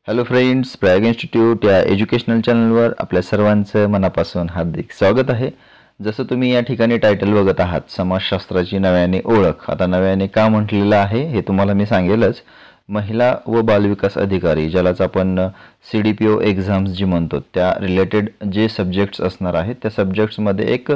Hello friends, Prayag institute या educational चॅनलवर आपल्या सर्वांचं मनापासून हार्दिक स्वागत आहे। जसं तुम्ही या ठिकाणी टायटल बघत आहात, समाजशास्त्राची नव्याने ओळख। आता नव्याने का म्हटलेलं आहे हे तुम्हाला मी सांगेलच। महिला व बालविकास अधिकारी, ज्यालाच आपण CDPO एक्झाम्स जी म्हणतो, त्या रिलेटेड जे सब्जेक्ट्स असणार आहेत त्या सब्जेक्ट्समध्ये एक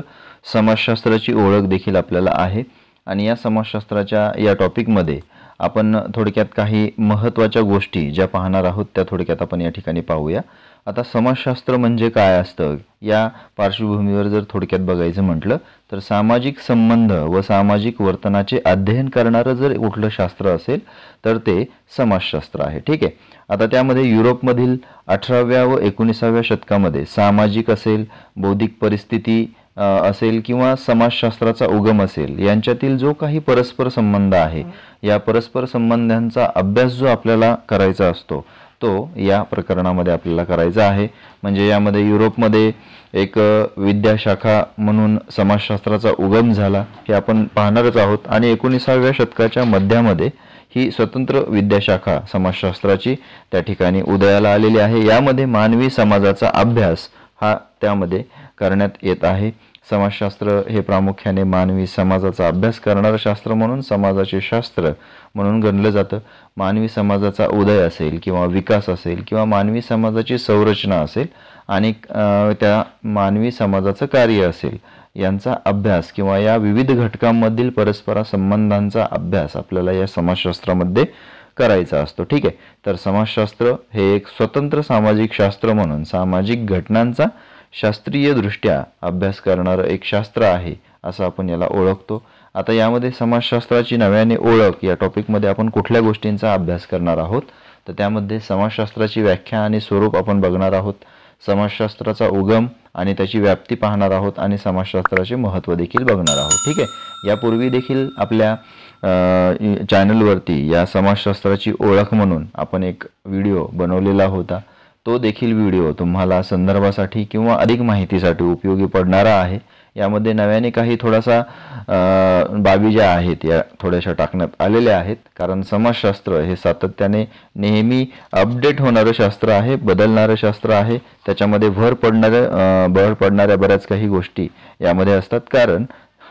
समाजशास्त्राची ओळख देखील आपल्याला आहे। आणि या समाजशास्त्राच्या या टॉपिकमध्ये आपण थोडक्यात काही महत्त्वाच्या गोष्टी ज्या पाहणार आहोत त्या थोडक्यात आपण या ठिकाणी पाहूया। आता समाजशास्त्र म्हणजे काय असतं या पार्श्वभूमीवर जर थोडक्यात बघायचं म्हटलं तर सामाजिक संबंध व सामाजिक वर्तनाचे अध्ययन करणारं जर कुठलं शास्त्र असेल तर ते समाजशास्त्र आहे। ठीक आहे। आता त्यामध्ये युरोपमधील 18व्या व 19व्या शतकामध्ये सामाजिक असेल, बौद्धिक परिस्थिती असेल किंवा समाजशास्त्राचा उगम असेल, यांच्यातील जो काही परस्पर संबंध आहे, या परस्पर संबंधांचा अभ्यास जो आपल्याला करायचा असतो तो या प्रकरणामध्ये आपल्याला करायचा आहे। म्हणजे यामध्ये युरोपमध्ये एक विद्याशाखा म्हणून समाजशास्त्राचा उगम झाला हे आपण पाहणारच आहोत। आणि 19व्या शतकाच्या मध्यामध्ये ही स्वतंत्र विद्याशाखा समाजशास्त्राची त्या ठिकाणी उदयाला आलेली आहे। यामध्ये मानवी समाजाचा अभ्यास हा त्यामध्ये करण्यात येत आहे। समाजशास्त्र हे प्रामुख्याने मानवी समाजाचा अभ्यास करणारं शास्त्र म्हणून समाजाचे शास्त्र म्हणून गणलं जातं। मानवी समाजाचा उदय असेल किंवा विकास असेल किंवा मानवी समाजाची संरचना असेल आणि त्या मानवी समाजाचं कार्य असेल, यांचा अभ्यास किंवा या विविध घटकांमधील परस्पर संबंधांचा अभ्यास आपल्याला या समाजशास्त्रामध्ये करायचा असतो। ठीक आहे। तर समाजशास्त्र हे एक स्वतंत्र सामाजिक शास्त्र म्हणून सामाजिक घटनांचा शास्त्रीय दृष्ट्या अभ्यास करणारं एक शास्त्र आहे असं आपण याला ओळखतो। आता यामध्ये समाजशास्त्राची नव्याने ओळख या टॉपिकमध्ये आपण कुठल्या गोष्टींचा अभ्यास करणार आहोत तर त्यामध्ये समाजशास्त्राची व्याख्या आणि स्वरूप आपण बघणार आहोत, समाजशास्त्राचा उगम आणि त्याची व्याप्ती पाहणार आहोत आणि समाजशास्त्राचे महत्त्व देखील बघणार आहोत। ठीक आहे। यापूर्वी देखील आपल्या चॅनलवरती या समाजशास्त्राची ओळख म्हणून आपण एक व्हिडिओ बनवलेला होता। तो देखील व्हिडिओ तुम्हाला संदर्भासाठी किंवा अधिक माहितीसाठी उपयोगी पडणारा आहे। यामध्ये नव्याने काही थोडासा बाबी ज्या आहेत या थोड्याशा टाकण्यात आलेल्या आहेत, कारण समाजशास्त्र हे सातत्याने नेहमी अपडेट होणारं शास्त्र आहे, बदलणारं शास्त्र आहे। त्याच्यामध्ये भर पडणाऱ्या बऱ्याच काही गोष्टी यामध्ये असतात, कारण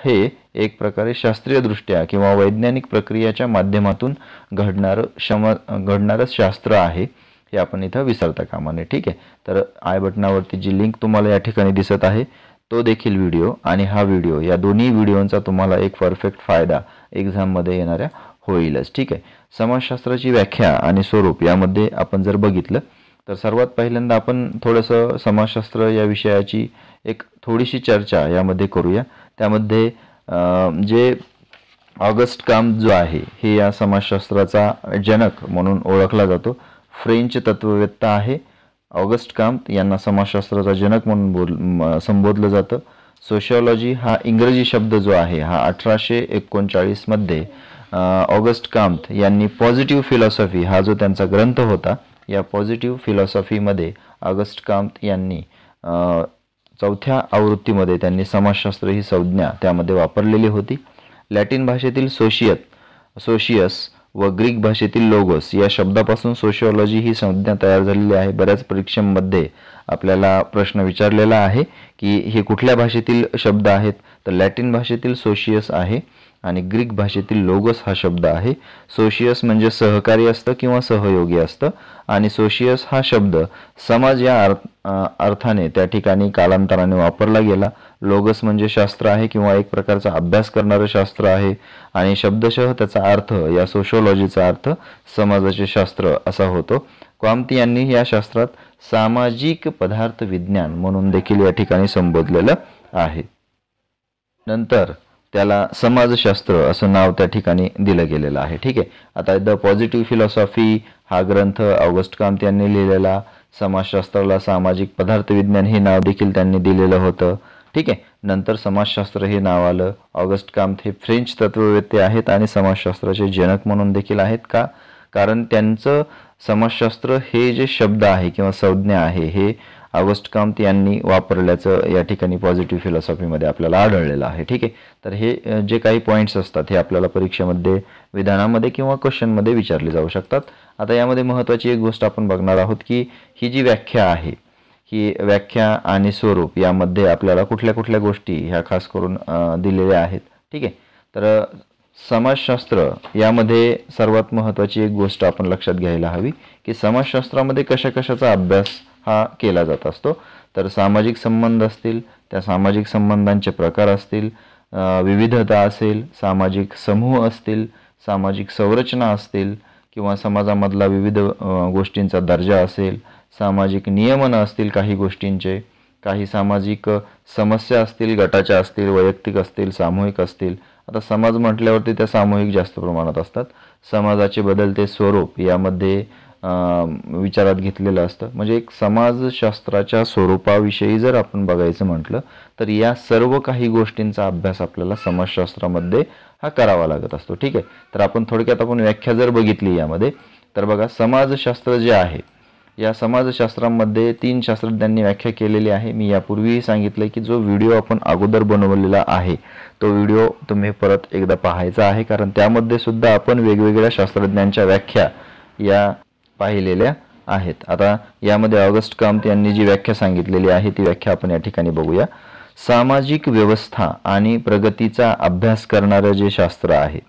हे एक प्रकारे शास्त्रीय दृष्ट्या किंवा वैज्ञानिक प्रक्रियेच्या माध्यमातून घडणारं शास्त्र आहे हे आपण इथं विसरता कामा नये। ठीक आहे। तर आय बटनावरती जी लिंक तुम्हाला या ठिकाणी दिसत आहे तो देखील व्हिडिओ आणि हा व्हिडिओ, या दोन्ही व्हिडिओंचा तुम्हाला एक परफेक्ट फायदा एक्झाममध्ये येणाऱ्या होईलच। ठीक आहे। समाजशास्त्राची व्याख्या आणि स्वरूप यामध्ये आपण जर बघितलं तर सर्वात पहिल्यांदा आपण थोडंसं समाजशास्त्र या विषयाची एक थोडीशी चर्चा यामध्ये करूया। त्यामध्ये जे ऑगस्ट काम्त जो आहे हे या समाजशास्त्राचा जनक म्हणून ओळखला जातो। फ्रेंच तत्ववेत्ता आहे ऑगस्ट काम्त, यांना समाजशास्त्राचा जनक म्हणून संबोधलं जातं। सोशिओलॉजी हा इंग्रजी शब्द जो आहे हा 1839 मध्ये ऑगस्ट काम्त यांनी पॉझिटिव्ह फिलॉसॉफी हा जो त्यांचा ग्रंथ होता, या पॉझिटिव्ह फिलॉसॉफीमध्ये ऑगस्ट काम्त यांनी 4थ्या आवृत्तीमध्ये त्यांनी समाजशास्त्र ही संज्ञा त्यामध्ये वापरलेली होती। लॅटिन भाषेतील सोशियस व ग्रीक भाषेतील लोगोस या शब्दापासून सोशिओलॉजी ही संज्ञा तयार झालेली आहे। बऱ्याच परीक्षांमध्ये आपल्याला प्रश्न विचारलेला आहे की हे कुठल्या भाषेतील शब्द आहेत, तर लॅटिन भाषेतील सोशियस आहे आणि ग्रीक भाषेतील लोगोस हा शब्द आहे। सोशियस म्हणजे सहकारी असतं किंवा सहयोगी असतं आणि सोशियस हा शब्द समाज या अर्थाने त्या ठिकाणी कालांतराने वापरला गेला। लोगस म्हणजे शास्त्र आहे किंवा एक प्रकारचा अभ्यास करणारं शास्त्र आहे आणि शब्दशः त्याचा अर्थ, या सोशिओलॉजीचा अर्थ समाजाचे शास्त्र असा होतो। काम्त यांनी या शास्त्रात सामाजिक पदार्थ विज्ञान म्हणून देखील या ठिकाणी संबोधलेलं आहे। नंतर त्याला समाजशास्त्र असं नाव त्या ठिकाणी दिलं गेलेलं आहे। ठीक आहे। आता द पॉझिटिव्ह फिलॉसॉफी हा ग्रंथ ऑगस्ट काम्त यांनी लिहिलेला, समाजशास्त्राला सामाजिक पदार्थ विज्ञान हे नाव देखील त्यांनी दिलेलं होतं। ठीक आहे। नंतर समाजशास्त्र हे नाव आलं। ऑगस्ट काम्त हे फ्रेंच तत्ववेत्ते आहेत आणि समाजशास्त्राचे जनक म्हणून देखील आहेत का, कारण त्यांचं समाजशास्त्र हे जे शब्द आहे किंवा संज्ञा आहे हे ऑगस्ट कामत यांनी वापरल्याचं या ठिकाणी पॉझिटिव्ह फिलॉसॉफीमध्ये आपल्याला आढळलेलं आहे. ठीक आहे, तर हे जे काही पॉईंट्स असतात हे आपल्याला परीक्षेमध्ये, विधानामध्ये किंवा क्वेश्चनमध्ये विचारले जाऊ शकतात. आता यामध्ये महत्त्वाची एक गोष्ट आपण बघणार आहोत की ही जी व्याख्या आहे, ही व्याख्या आणि स्वरूप यामध्ये आपल्याला कुठल्या कुठल्या गोष्टी ह्या खास करून दिलेल्या आहेत. ठीक आहे, तर समाजशास्त्र यामध्ये सर्वात महत्त्वाची एक गोष्ट आपण लक्षात घ्यायला हवी की समाजशास्त्रामध्ये कशा कशाचा अभ्यास हा केला जात असतो. तर सामाजिक संबंध असतील, त्या सामाजिक संबंधांचे प्रकार असतील, विविधता असेल, सामाजिक समूह असतील, सामाजिक संरचना असतील किंवा समाजामधला विविध गोष्टींचा दर्जा असेल, सामाजिक नियमन असतील काही गोष्टींचे, काही सामाजिक समस्या असतील, गटाच्या असतील, वैयक्तिक असतील, सामूहिक असतील. आता समाज म्हटल्यावरती त्या सामूहिक जास्त प्रमाणात असतात. समाजाचे बदलते स्वरूप यामध्ये विचारात घेतलेलं असतं. म्हणजे एक समाजशास्त्राच्या स्वरूपाविषयी जर आपण बघायचं म्हटलं तर या सर्व काही गोष्टींचा अभ्यास आपल्याला समाजशास्त्रामध्ये हा करावा लागत असतो. ठीक आहे, तर आपण थोडक्यात आपण व्याख्या जर बघितली यामध्ये तर बघा, समाजशास्त्र जे आहे या समाजशास्त्रामध्ये 3 शास्त्रज्ञांनी व्याख्या केलेली आहे. मी यापूर्वीही सांगितलं की जो व्हिडिओ आपण अगोदर बनवलेला आहे तो व्हिडिओ तुम्ही परत एकदा पाहायचा आहे, कारण त्यामध्ये सुद्धा आपण वेगवेगळ्या शास्त्रज्ञांच्या व्याख्या या पाहिलेल्या आहेत. आता यामध्ये ऑगस्ट कामत यांनी जी व्याख्या सांगितलेली आहे ती व्याख्या आपण या ठिकाणी बघूया. सामाजिक व्यवस्था आणि प्रगतीचा अभ्यास करणारं जे शास्त्र आहे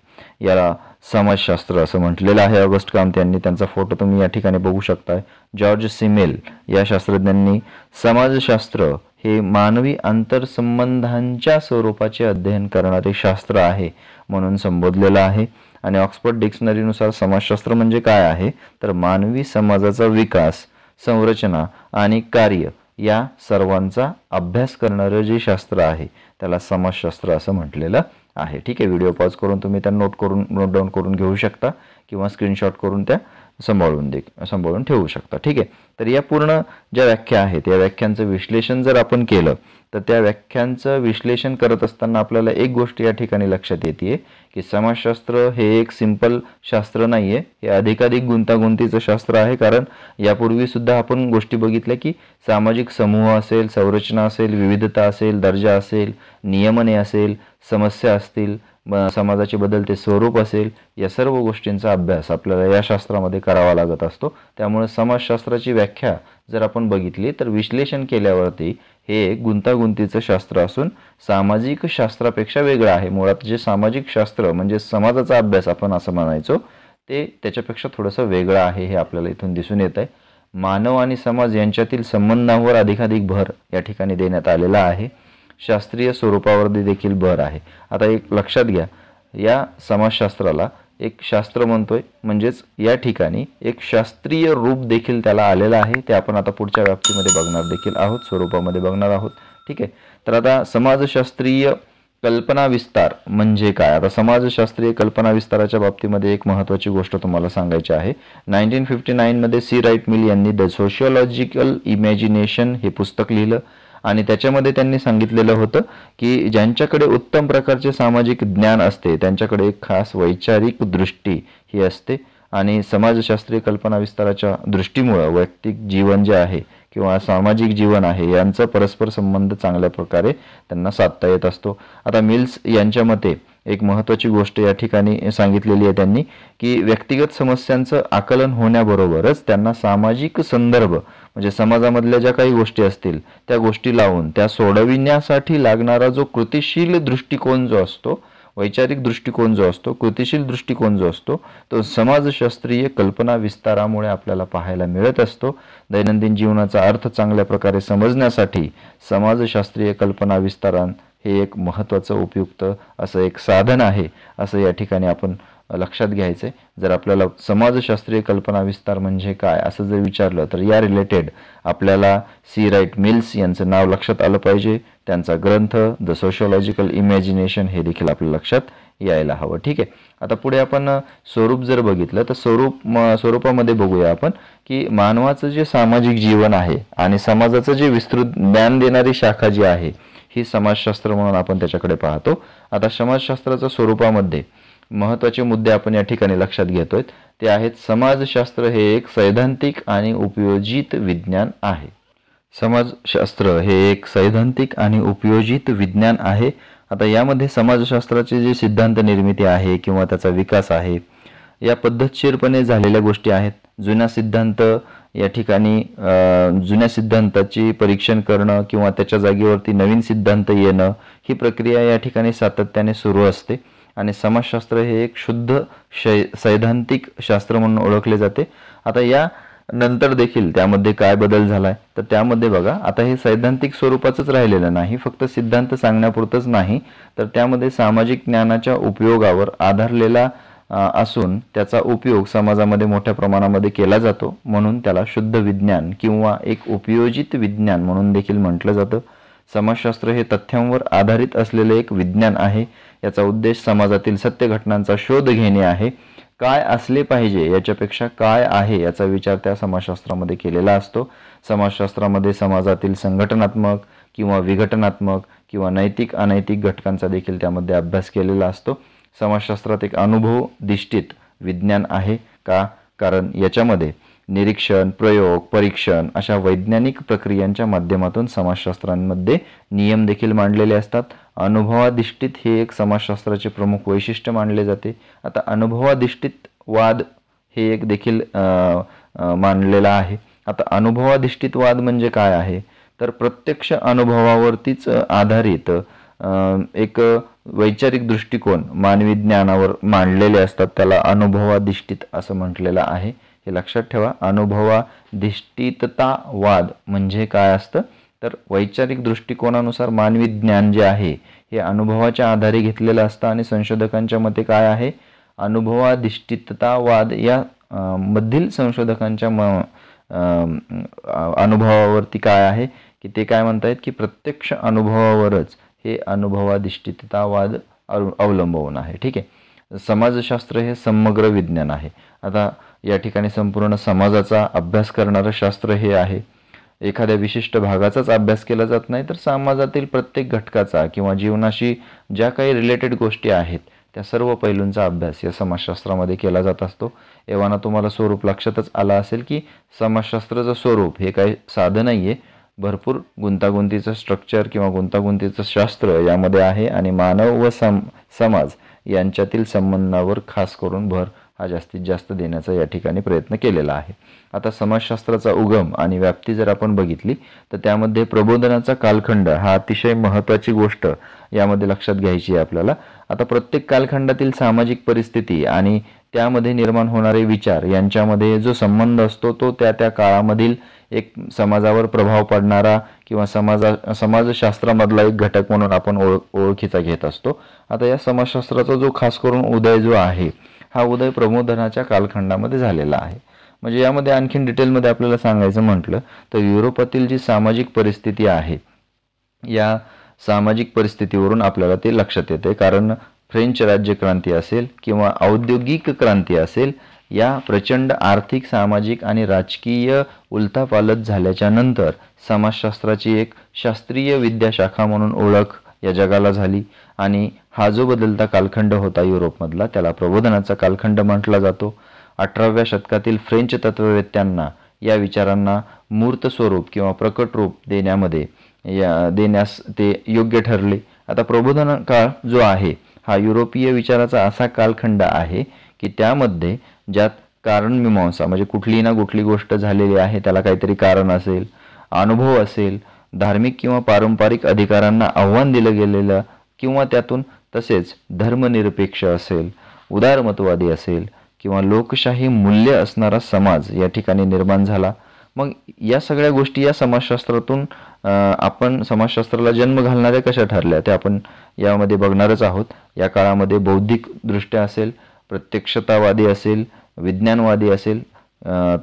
याला समाजशास्त्र असं म्हटलेलं आहे. ऑगस्ट कामत यांनी, त्यांचा फोटो तुम्ही या ठिकाणी बघू शकताय. जॉर्ज सिमेल या शास्त्रज्ञांनी समाजशास्त्र हे मानवी आंतरसंबंधांच्या स्वरूपाचे अध्ययन करणारे शास्त्र आहे म्हणून संबोधलेलं आहे. आणि ऑक्सफर्ड डिक्शनरीनुसार समाजशास्त्र म्हणजे काय आहे तर मानवी समाजाचा विकास, संरचना आणि कार्य या सर्वांचा अभ्यास करणारं जे शास्त्र आहे त्याला समाजशास्त्र असं म्हटलेलं आहे. ठीक आहे, व्हिडिओ पॉज करून तुम्ही त्या नोट डाऊन करून घेऊ शकता किंवा स्क्रीनशॉट करून त्या सांभाळून ठेवू शकता. ठीक आहे, तर या पूर्ण ज्या व्याख्या आहेत या व्याख्यांचं विश्लेषण जर आपण केलं तर त्या व्याख्यांचं विश्लेषण करत असताना आपल्याला एक गोष्ट या ठिकाणी लक्षात येते की समाजशास्त्र हे एक सिंपल शास्त्र नाहीये, हे अधिकाधिक गुंतागुंतीचं शास्त्र आहे. कारण यापूर्वी सुद्धा आपण गोष्टी बघितल्या की सामाजिक समूह असेल, संरचना असेल, विविधता असेल, दर्जा असेल, नियमने असेल, समस्या असतील, समाजाचे बदलते स्वरूप असेल, या सर्व गोष्टींचा अभ्यास आपल्याला या शास्त्रामध्ये करावा लागत असतो. त्यामुळे समाजशास्त्राची व्याख्या जर आपण बघितली तर विश्लेषण केल्यावरती हे एक गुंतागुंतीचं शास्त्र असून सामाजिक शास्त्रापेक्षा वेगळं आहे. मुळात जे सामाजिक शास्त्र म्हणजे समाजाचा अभ्यास आपण असं म्हणायचो ते त्याच्यापेक्षा थोडंसं वेगळं आहे हे आपल्याला इथून दिसून येत आहे. मानव आणि समाज यांच्यातील संबंधांवर अधिकाधिक भर या ठिकाणी देण्यात आलेला आहे. शास्त्रीय स्वरूपावरती देखील भर आहे. आता एक लक्षात घ्या, या समाजशास्त्राला एक शास्त्र म्हणतोय म्हणजेच या ठिकाणी एक शास्त्रीय रूप देखील त्याला आलेलं आहे. ते आपण आता पुढच्या व्याप्तीमध्ये बघणार देखील आहोत, स्वरूपामध्ये बघणार आहोत. ठीक आहे, तर आता समाजशास्त्रीय कल्पना विस्तार म्हणजे काय. आता समाजशास्त्रीय कल्पना विस्ताराच्या बाबतीमध्ये एक महत्त्वाची गोष्ट तुम्हाला सांगायची आहे. 1959 मध्ये सी राईट मिल यांनी द सोशिओलॉजिकल इमॅजिनेशन हे पुस्तक लिहिलं आणि त्याच्यामध्ये त्यांनी सांगितलेलं होतं की ज्यांच्याकडे उत्तम प्रकारचे सामाजिक ज्ञान असते त्यांच्याकडे एक खास वैचारिक दृष्टी ही असते आणि समाजशास्त्रीय कल्पना विस्ताराच्या दृष्टीमुळे वैयक्तिक जीवन जे आहे किंवा सामाजिक जीवन आहे यांचा परस्पर संबंध चांगल्या प्रकारे त्यांना साधता येत असतो. आता मिल्स यांच्या मते एक महत्त्वाची गोष्ट या ठिकाणी सांगितलेली आहे त्यांनी की व्यक्तिगत समस्यांचं आकलन होण्याबरोबरच त्यांना सामाजिक संदर्भ म्हणजे समाजामधल्या ज्या काही गोष्टी असतील त्या गोष्टी लावून त्या सोडविण्यासाठी लागणारा जो कृतिशील दृष्टिकोन जो असतो, वैचारिक दृष्टिकोन जो असतो, कृतिशील दृष्टिकोन जो असतो तो समाजशास्त्रीय कल्पना विस्तारामुळे आपल्याला पाहायला मिळत असतो. दैनंदिन जीवनाचा अर्थ चांगल्या प्रकारे समजण्यासाठी समाजशास्त्रीय कल्पना विस्तारान हे एक महत्त्वाचं उपयुक्त असं एक साधन आहे असं या ठिकाणी आपण लक्षात घ्यायचं आहे. जर आपल्याला समाजशास्त्रीय कल्पना विस्तार म्हणजे काय असं जर विचारलं तर या रिलेटेड आपल्याला सी राईट मिल्स यांचं नाव लक्षात आलं पाहिजे. त्यांचा ग्रंथ द सोशिओलॉजिकल इमॅजिनेशन हे देखील आपल्या लक्षात यायला हवं. ठीक आहे, आता पुढे आपण स्वरूप जर बघितलं तर स्वरूपामध्ये बघूया आपण की मानवाचं जे सामाजिक जीवन आहे आणि समाजाचं जे विस्तृत ज्ञान देणारी शाखा जी आहे ही समाजशास्त्र म्हणून आपण त्याच्याकडे पाहतो. आता समाजशास्त्राच्या स्वरूपामध्ये महत्त्वाचे मुद्दे आपण या ठिकाणी लक्षात घेतोय ते आहेत समाजशास्त्र हे एक सैद्धांतिक आणि उपयोजित विज्ञान आहे. समाजशास्त्र हे एक सैद्धांतिक आणि उपयोजित विज्ञान आहे. आता यामध्ये समाजशास्त्राचे जे सिद्धांत निर्मिती आहे किंवा त्याचा विकास आहे, या पद्धतशीरपणे झालेल्या गोष्टी आहेत. जुना सिद्धांत या ठिकाणी जुन्या सिद्धांताची परीक्षण करणं किंवा त्याच्या जागेवरती नवीन सिद्धांत येणं, ही प्रक्रिया या ठिकाणी सातत्याने सुरू असते. आणि समाजशास्त्र हे एक शुद्ध सैद्धांतिक शास्त्र म्हणून ओळखले जाते. आता या नंतर देखील त्यामध्ये काय बदल झालाय, तर त्यामध्ये बघा, आता हे सैद्धांतिक स्वरूपाचंच राहिलेलं नाही, फक्त सिद्धांत सांगण्यापुरतंच नाही, तर त्यामध्ये सामाजिक ज्ञानाच्या उपयोगावर आधारलेला असून त्याचा उपयोग समाजामध्ये मोठ्या प्रमाणामध्ये केला जातो. म्हणून त्याला शुद्ध विज्ञान किंवा एक उपयोजित विज्ञान म्हणून देखील म्हटलं जातं. समाजशास्त्र हे तथ्यांवर आधारित असलेले एक विज्ञान आहे. याचा उद्देश समाजातील सत्य घटनांचा शोध घेणे आहे. काय असले पाहिजे याच्यापेक्षा काय आहे याचा विचार त्या समाजशास्त्रामध्ये केलेला असतो. समाजशास्त्रामध्ये समाजातील संघटनात्मक किंवा विघटनात्मक किंवा नैतिक अनैतिक घटकांचा देखील त्यामध्ये अभ्यास केलेला असतो. समाजशास्त्रात एक अनुभवधिष्ठित विज्ञान आहे. का? कारण याच्यामध्ये निरीक्षण, प्रयोग, परीक्षण अशा वैज्ञानिक प्रक्रियांच्या माध्यमातून समाजशास्त्रांमध्ये नियम देखील मांडलेले असतात. अनुभवाधिष्ठित हे एक समाजशास्त्राचे प्रमुख वैशिष्ट्य मानले जाते. आता अनुभवाधिष्ठित वाद हे एक देखील मानलेला आहे. आता अनुभवाधिष्ठित वाद म्हणजे काय आहे, तर प्रत्यक्ष अनुभवावरतीच आधारित एक वैचारिक दृष्टिकोन मानवी ज्ञानावर मांडलेले असतात. त्याला अनुभवाधिष्ठित असं म्हटलेलं आहे. हे लक्षात ठेवा. अनुभवाधिष्ठिततावाद म्हणजे काय असतं, तर वैचारिक दृष्टिकोनानुसार मानवी ज्ञान जे आहे हे अनुभवाच्या आधारे घेतलेलं असतं. आणि संशोधकांच्या मते काय आहे, अनुभवाधिष्ठिततावाद या मधील संशोधकांच्या अनुभवावरती काय आहे की ते काय म्हणतायत की प्रत्यक्ष अनुभवावरच हे अनुभवाधिष्ठिततावाद अवलंबून आहे. ठीक आहे. समाजशास्त्र हे समग्र विज्ञान आहे. आता या ठिकाणी संपूर्ण समाजाचा अभ्यास करणारं शास्त्र हे आहे. एखाद्या विशिष्ट भागाचाच अभ्यास केला जात नाही, तर समाजातील प्रत्येक घटकाचा किंवा जीवनाशी ज्या काही रिलेटेड गोष्टी आहेत त्या सर्व पैलूंचा अभ्यास या समाजशास्त्रामध्ये केला जात असतो. एव्हाना तुम्हाला स्वरूप लक्षातच आलं असेल की समाजशास्त्राचं स्वरूप हे काही साधं नाही आहे. भरपूर गुंतागुंतीचं स्ट्रक्चर किंवा गुंतागुंतीचं शास्त्र यामध्ये आहे आणि मानव व समाज यांच्यातील संबंधावर खास करून भर हा जास्तीत जास्त देण्याचा या ठिकाणी प्रयत्न केलेला आहे. आता समाजशास्त्राचा उगम आणि व्याप्ती जर आपण बघितली तर त्यामध्ये प्रबोधनाचा कालखंड हा अतिशय महत्त्वाची गोष्ट यामध्ये लक्षात घ्यायची आहे आपल्याला. आता प्रत्येक कालखंडातील सामाजिक परिस्थिती आणि त्यामध्ये निर्माण होणारे विचार यांच्यामध्ये जो संबंध असतो तो त्या त्या काळामधील एक समाजावर प्रभाव पडणारा किंवा समाजशास्त्रामधला एक घटक म्हणून आपण ओळखीचा घेत असतो. आता या समाजशास्त्राचा जो खास करून उदय जो आहे हा उदय प्रबोधनाच्या कालखंडामध्ये झालेला आहे. म्हणजे यामध्ये आणखीन डिटेलमध्ये आपल्याला सांगायचं म्हटलं तर युरोपातील जी सामाजिक परिस्थिती आहे या सामाजिक परिस्थितीवरून आपल्याला ते लक्षात येते. कारण फ्रेंच राज्यक्रांती असेल किंवा औद्योगिक क्रांती असेल, या प्रचंड आर्थिक, सामाजिक आणि राजकीय उलथापालथ झाल्याच्या नंतर समाजशास्त्राची एक शास्त्रीय विद्याशाखा म्हणून ओळख या जगाला झाली. आणि हा जो बदलता कालखंड होता युरोपमधला त्याला प्रबोधनाचा कालखंड म्हटला जातो. 18व्या शतकातील फ्रेंच तत्ववेत्यांना या विचारांना मूर्त स्वरूप किंवा प्रकट रूप देण्यास ते योग्य ठरले. आता प्रबोधन काळ जो आहे हा युरोपीय विचाराचा असा कालखंड आहे की त्यामध्ये ज्यात कारणमीमांसा म्हणजे कुठली ना कुठली गोष्ट झालेली आहे त्याला काहीतरी कारण असेल, अनुभव असेल, धार्मिक किंवा पारंपरिक अधिकारांना आव्हान दिलं गेलेलं किंवा त्यातून, तसेच धर्मनिरपेक्ष असेल, उदारमतवादी असेल किंवा लोकशाही मूल्य असणारा समाज या ठिकाणी निर्माण झाला. मग या सगळ्या गोष्टी या समाजशास्त्रातून आपण समाजशास्त्राला जन्म घालणाऱ्या कशा ठरल्या ते आपण यामध्ये बघणारच आहोत. या काळामध्ये बौद्धिक दृष्ट्या असेल, प्रत्यक्षतावादी असेल, विज्ञानवादी असेल,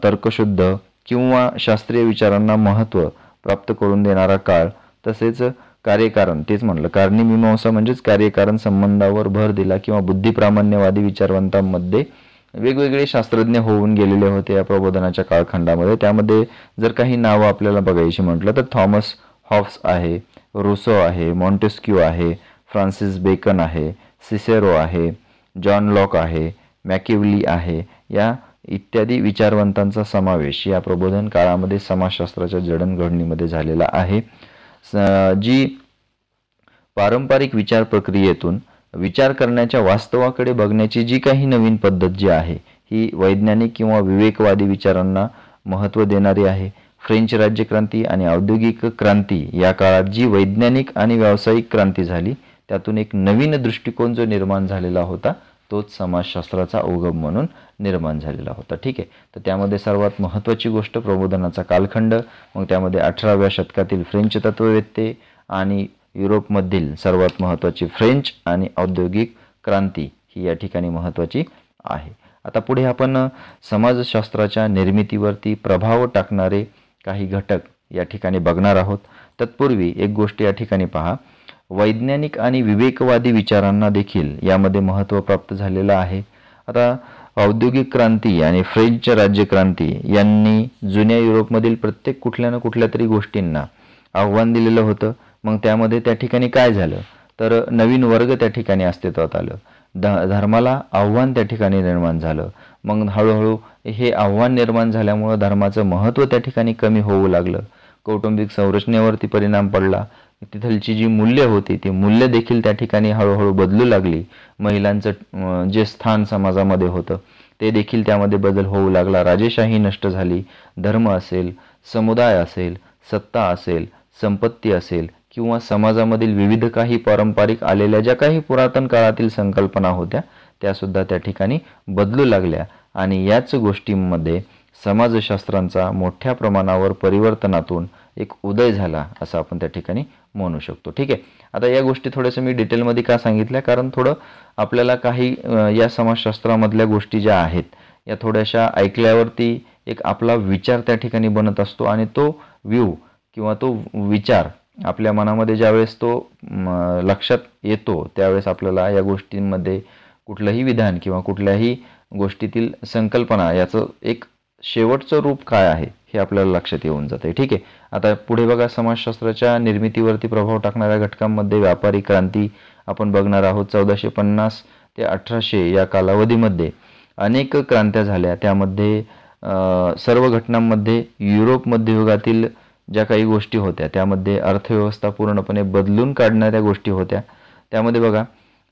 तर्कशुद्ध किंवा शास्त्रीय विचारांना महत्त्व प्राप्त करून देणारा काळ, तसेच कार्यकारण, तेच म्हणलं कारणमीमांसा म्हणजेच कार्यकारण संबंधावर भर दिला किंवा बुद्धिप्रामाण्यवादी विचारवंतांमध्ये वेगवेगळे शास्त्रज्ञ होऊन गेलेले होते या प्रबोधनाच्या कालखंडामध्ये. त्यामध्ये जर काही नावं आपल्याला बघायची म्हटलं तर थॉमस हॉब्स आहे, रुसो आहे, मॉन्टेस्क्यू आहे, फ्रान्सिस बेकन आहे, सिसेरो आहे, जॉन लॉक आहे, मॅकिवली आहे. या इत्यादी विचारवंतांचा समावेश या प्रबोधन काळामध्ये समाजशास्त्राच्या जडणघडणीमध्ये झालेला आहे. जी पारंपरिक विचार प्रक्रियेतून विचार करण्याच्या वास्तवाकडे बघण्याची जी काही नवीन पद्धत जी आहे ही वैज्ञानिक किंवा विवेकवादी विचारांना महत्त्व देणारी आहे. फ्रेंच राज्यक्रांती आणि औद्योगिक क्रांती या काळात जी वैज्ञानिक आणि व्यावसायिक क्रांती झाली त्यातून एक नवीन दृष्टिकोन जो निर्माण झालेला होता तोच समाजशास्त्राचा उगम म्हणून निर्माण झालेला होता. ठीक आहे, तर त्यामध्ये सर्वात महत्त्वाची गोष्ट प्रबोधनाचा कालखंड, मग त्यामध्ये 18व्या शतकातील फ्रेंच तत्ववेत्ते आणि युरोपमधील सर्वात महत्त्वाची फ्रेंच आणि औद्योगिक क्रांती ही या ठिकाणी महत्त्वाची आहे. आता पुढे आपण समाजशास्त्राच्या निर्मितीवरती प्रभाव टाकणारे काही घटक या ठिकाणी बघणार आहोत. तत्पूर्वी एक गोष्ट या ठिकाणी पहा, वैज्ञानिक आणि विवेकवादी विचारांना देखील यामध्ये महत्त्व प्राप्त झालेलं आहे. आता औद्योगिक क्रांती आणि फ्रेंच राज्यक्रांती यांनी जुन्या युरोपमधील प्रत्येक कुठल्या ना कुठल्या तरी गोष्टींना आव्हान दिलेलं होतं. मग त्यामध्ये त्या ठिकाणी काय झालं तर नवीन वर्ग त्या ठिकाणी अस्तित्वात आलं. धर्माला आव्हान त्या ठिकाणी निर्माण झालं. मग हळूहळू हे आव्हान निर्माण झाल्यामुळं धर्माचं महत्त्व त्या ठिकाणी कमी होऊ लागलं. कौटुंबिक संरचनेवरती परिणाम पडला. तिथलची जी मूल्य होती ती मूल्य देखील त्या ठिकाणी हळूहळू बदलू लागली. महिलांचं जे स्थान समाजामध्ये होतं ते देखील त्यामध्ये बदल होऊ लागला. राजेशाही नष्ट झाली. धर्म असेल, समुदाय असेल, सत्ता असेल, संपत्ती असेल किंवा समाजामधील विविध काही पारंपरिक आलेल्या ज्या काही पुरातन काळातील संकल्पना होत्या त्यासुद्धा त्या ठिकाणी बदलू लागल्या आणि याच गोष्टींमध्ये समाजशास्त्रांचा मोठ्या प्रमाणावर परिवर्तनातून एक उदय झाला असं आपण त्या ठिकाणी म्हणू शकतो. ठीक आहे, आता या गोष्टी थोड्याशा मी डिटेलमध्ये का सांगितल्या कारण थोडं आपल्याला काही या समाजशास्त्रामधल्या गोष्टी ज्या आहेत या थोड्याशा ऐकल्यावरती एक आपला विचार त्या ठिकाणी बनत असतो आणि तो व्ह्यू किंवा तो विचार आपल्या मनामध्ये ज्यावेळेस तो लक्षात येतो त्यावेळेस आपल्याला या गोष्टींमध्ये कुठलंही विधान किंवा कुठल्याही गोष्टीतील संकल्पना याचं एक शेवटचं रूप काय आहे हे आपल्याला लक्षात येऊन जाते. ठीक आहे, आता पुढे बघा, समाजशास्त्राच्या निर्मितीवरती प्रभाव टाकणाऱ्या घटकांमध्ये व्यापारी क्रांती आपण बघणार आहोत. 1450 ते 1800 या कालावधीमध्ये अनेक क्रांत्या झाल्या. त्यामध्ये सर्व घटनांमध्ये युरोप मध्ययुगातील ज्या काही गोष्टी होत्या त्यामध्ये अर्थव्यवस्था पूर्णपणे बदलून काढणाऱ्या गोष्टी होत्या. त्यामध्ये बघा,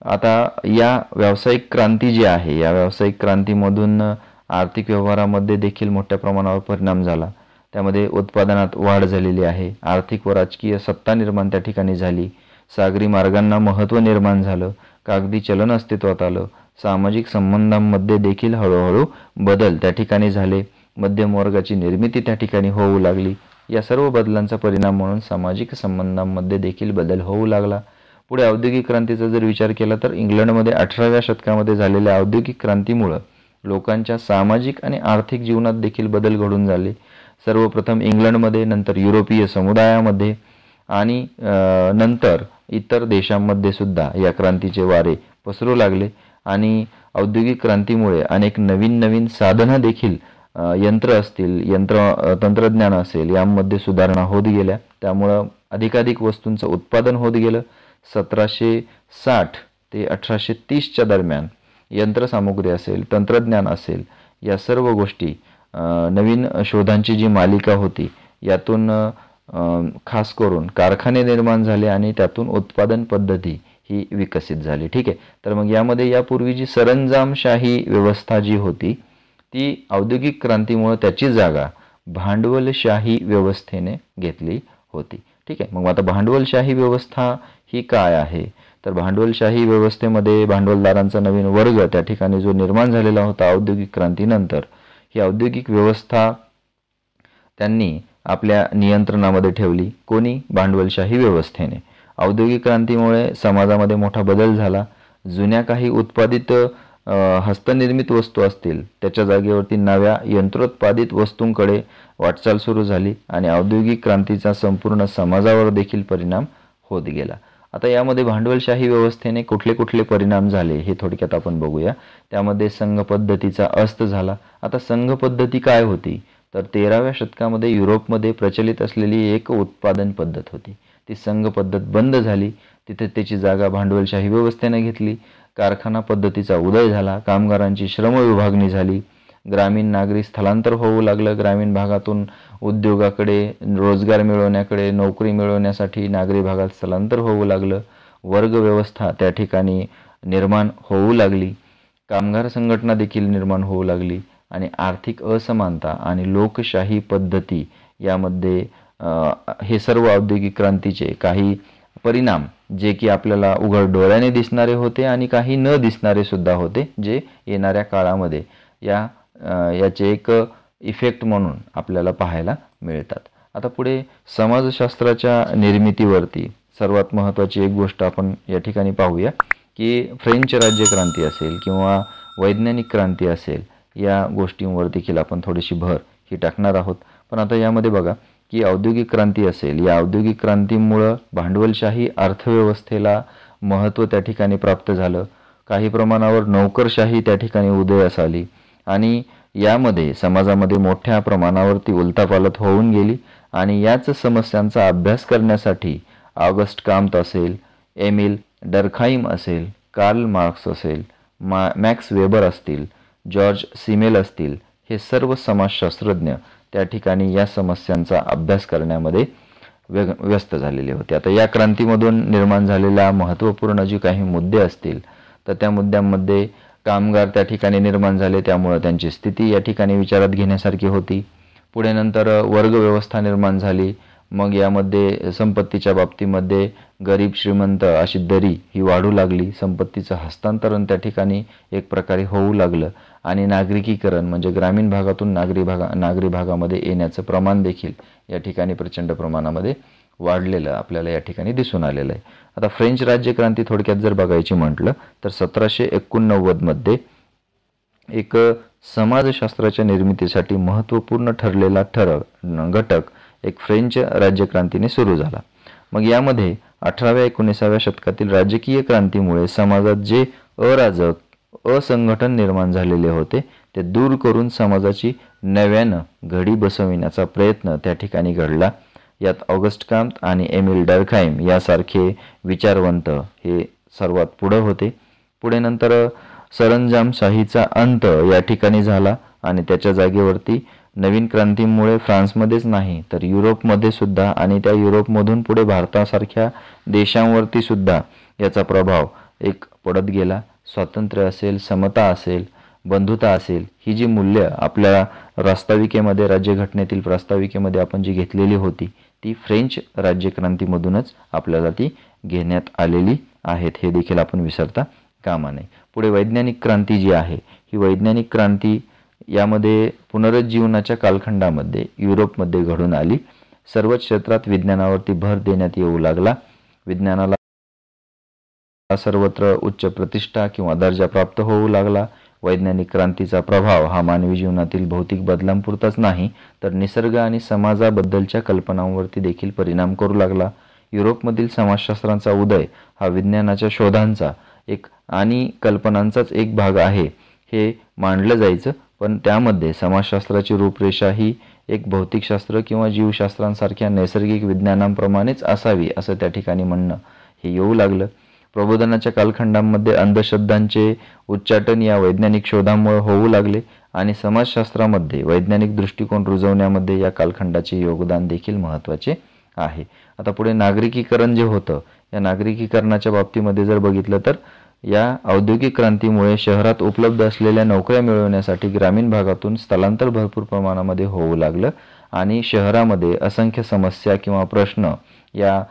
आता या व्यावसायिक क्रांती जी आहे या व्यावसायिक क्रांतीमधून आर्थिक व्यवहारामध्ये देखील मोठ्या प्रमाणावर परिणाम झाला. त्यामध्ये उत्पादनात वाढ झालेली आहे. आर्थिक व राजकीय सत्ता निर्माण त्या ठिकाणी झाली. सागरी मार्गांना महत्त्व निर्माण झालं. कागदी चलन अस्तित्वात आलं. सामाजिक संबंधांमध्ये देखील हळूहळू बदल त्या ठिकाणी झाले. मध्यम वर्गाची निर्मिती त्या ठिकाणी होऊ लागली. या सर्व बदलांचा परिणाम म्हणून सामाजिक संबंधांमध्ये देखील बदल होऊ लागला. पुढे औद्योगिक क्रांतीचा जर विचार केला तर इंग्लंडमध्ये 18व्या शतकामध्ये झालेल्या औद्योगिक क्रांतीमुळे लोकांच्या सामाजिक आणि आर्थिक जीवनात देखील बदल घडून झाले. सर्वप्रथम इंग्लंडमध्ये, नंतर युरोपीय समुदायामध्ये आणि नंतर इतर देशांमध्ये सुद्धा या क्रांतीचे वारे पसरू लागले आणि औद्योगिक क्रांतीमुळे अनेक नवीन नवीन साधनं देखील यंत्र असतील, तंत्रज्ञान असेल यामध्ये सुधारणा होत गेल्या. त्यामुळं अधिकाधिक वस्तूंचं उत्पादन होत गेलं. 1760 ते 1830च्या दरम्यान यंत्रसामुग्री असेल, तंत्रज्ञान असेल, या सर्व गोष्टी नवीन शोधांची जी मालिका होती यातून खास करून कारखाने निर्माण झाले आणि त्यातून उत्पादन पद्धती ही विकसित झाली. ठीक आहे, तर मग यामध्ये यापूर्वी जी सरंजामशाही व्यवस्था जी होती ती औद्योगिक क्रांतीमुळे त्याची जागा भांडवलशाही व्यवस्थेने घेतली होती. ठीक आहे, मग आता भांडवलशाही व्यवस्था ही काय आहे तर भांडवलशाही व्यवस्थेमध्ये भांडवलदारांचा नवीन वर्ग त्या ठिकाणी जो निर्माण झालेला होता औद्योगिक क्रांतीनंतर, ही औद्योगिक व्यवस्था त्यांनी आपल्या नियंत्रणामध्ये ठेवली. कोणी? भांडवलशाही व्यवस्थेने. औद्योगिक क्रांतीमुळे समाजामध्ये मोठा बदल झाला. जुन्या काही उत्पादित हस्तनिर्मित वस्तू असतील त्याच्या जागेवरती नव्या यंत्रोत्पादित वस्तूंकडे वाटचाल सुरू झाली आणि औद्योगिक क्रांतीचा संपूर्ण समाजावर देखील परिणाम होत गेला. आता यामध्ये भांडवलशाही व्यवस्थेने कुठले कुठले परिणाम झाले हे थोडक्यात आपण बघूया. त्यामध्ये संघ पद्धतीचा अस्त झाला. आता संघ पद्धती काय होती तर 13व्या शतकामध्ये युरोपमध्ये प्रचलित असलेली एक उत्पादन पद्धत होती. ती संघ पद्धत बंद झाली. तिथे त्याची जागा भांडवलशाही व्यवस्थेने घेतली. कारखाना पद्धतीचा उदय झाला. कामगारांची श्रम विभागणी झाली. ग्रामीण नागरिक स्थलांतर होऊ लागलं. ग्रामीण भागातून उद्योगाकडे, रोजगार मिळवण्याकडे, नोकरी मिळवण्यासाठी नागरी भागात स्थलांतर होऊ लागलं. वर्ग व्यवस्था त्या ठिकाणी निर्माण होऊ लागली. कामगार संघटना देखील निर्माण होऊ लागली आणि आर्थिक असमानता आणि लोकशाही पद्धती यामध्ये हे सर्व औद्योगिक क्रांतीचे काही परिणाम जे की आपल्याला उघड डोळ्याने दिसणारे होते आणि काही न दिसणारे सुद्धा होते, जे येणाऱ्या काळामध्ये याचे एक इफेक्ट म्हणून आपल्याला पाहायला मिळतात. आता पुढे समाजशास्त्राच्या निर्मितीवरती सर्वात महत्त्वाची एक गोष्ट आपण या ठिकाणी पाहूया की फ्रेंच राज्यक्रांती असेल किंवा वैज्ञानिक क्रांती असेल, या गोष्टींवर देखील आपण थोडीशी भर ही टाकणार आहोत. पण आता यामध्ये बघा की औद्योगिक क्रांती असेल, या औद्योगिक क्रांतीमुळं भांडवलशाही अर्थव्यवस्थेला महत्त्व त्या ठिकाणी प्राप्त झालं. काही प्रमाणावर नोकरशाही त्या ठिकाणी उदयास आली आणि यामध्ये समाजामध्ये मोठ्या प्रमाणावरती उलथापालथ होऊन गेली आणि याच समस्यांचा अभ्यास करण्यासाठी ऑगस्ट काम्त असेल, एमिल डर्खाइम असेल, कार्ल मार्क्स असेल, मॅक्स वेबर असतील, जॉर्ज सिमेल असतील, हे सर्व समाजशास्त्रज्ञ त्या ठिकाणी या समस्यांचा अभ्यास करण्यामध्ये व्यस्त झालेले होते. आता या क्रांतीमधून निर्माण झालेल्या महत्त्वपूर्ण जे काही मुद्दे असतील तर त्या मुद्द्यांमध्ये कामगार त्या ठिकाणी निर्माण झाले, त्यामुळे त्यांची स्थिती या ठिकाणी विचारात घेण्यासारखी होती. पुढे नंतर वर्ग व्यवस्था निर्माण झाली. मग यामध्ये संपत्तीच्या बाबतीमध्ये गरीब श्रीमंत अशी दरी ही वाढू लागली. संपत्तीचं हस्तांतरण त्या ठिकाणी एक प्रकारे होऊ लागलं आणि नागरिकीकरण म्हणजे ग्रामीण भागातून नागरी भागामध्ये येण्याचं प्रमाण देखील या ठिकाणी प्रचंड प्रमाणामध्ये वाढलेलं आपल्याला या ठिकाणी दिसून आलेलं आहे. आता फ्रेंच राज्यक्रांती थोडक्यात जर बघायची म्हटलं तर 1789 मध्ये एक समाजशास्त्राच्या निर्मितीसाठी महत्त्वपूर्ण ठरलेला घटक एक फ्रेंच राज्यक्रांतीने सुरू झाला. मग यामध्ये 18व्या-19व्या शतकातील राजकीय क्रांतीमुळे समाजात जे अराजक, असंघटन निर्माण झालेले होते ते दूर करून समाजाची नव्यानं घडी बसविण्याचा प्रयत्न त्या ठिकाणी घडला. यात ऑगस्ट काम्त आणि एमिल डर्खाइम यासारखे विचारवंत हे सर्वात पुढे होते. पुढे नंतर सरंजामशाहीचा अंत या ठिकाणी झाला आणि त्याच्या जागेवरती नवीन क्रांतीमुळे फ्रान्समध्येच नाही तर युरोपमध्ये सुद्धा आणि त्या युरोपमधून पुढे भारतासारख्या देशांवरती सुद्धा याचा प्रभाव एक पडत गेला. स्वातंत्र्य असेल, समता असेल, बंधुता असेल, ही जी मूल्य आपल्या प्रास्ताविकेमध्ये, राज्यघटनेतील प्रास्ताविकेमध्ये आपण जी घेतलेली होती ती फ्रेंच राज्यक्रांतीमधूनच आपल्याला ती घेण्यात आलेली आहेत, हे देखील आपण विसरता कामा नये. पुढे वैज्ञानिक क्रांती जी आहे ही वैज्ञानिक क्रांती यामध्ये पुनरुज्जीवनाच्या कालखंडामध्ये युरोपमध्ये घडून आली. सर्वच क्षेत्रात विज्ञानावरती भर देण्यात येऊ लागला. विज्ञानाला सर्वत्र उच्च प्रतिष्ठा किंवा दर्जा प्राप्त होऊ लागला. वैज्ञानिक क्रांतीचा प्रभाव हा मानवी जीवनातील भौतिक बदलांपुरताच नाही तर निसर्ग आणि समाजाबद्दलच्या कल्पनांवरती देखील परिणाम करू लागला. युरोपमधील समाजशास्त्रांचा उदय हा विज्ञानाच्या शोधांचा एक आणि कल्पनांचाच एक भाग आहे हे मानलं जायचं, पण त्यामध्ये समाजशास्त्राची रूपरेषा ही एक भौतिकशास्त्र किंवा जीवशास्त्रांसारख्या नैसर्गिक विज्ञानांप्रमाणेच असावी असं त्या ठिकाणी म्हणणं हे येऊ लागलं. प्रबोधनाच्या कालखंडामध्ये अंधश्रद्धांचे उच्चाटन या वैज्ञानिक शोधांमुळे होऊ लागले आणि समाजशास्त्रामध्ये वैज्ञानिक दृष्टिकोन रुजवण्यामध्ये या कालखंडाचे योगदान देखील महत्त्वाचे आहे. आता पुढे नागरिकीकरण जे होतं, या नागरिकीकरणाच्या बाबतीमध्ये जर बघितलं तर या औद्योगिक क्रांतीमुळे शहरात उपलब्ध असलेल्या नोकऱ्या मिळवण्यासाठी ग्रामीण भागातून स्थलांतर भरपूर प्रमाणामध्ये होऊ लागलं आणि शहरामध्ये असंख्य समस्या किंवा प्रश्न या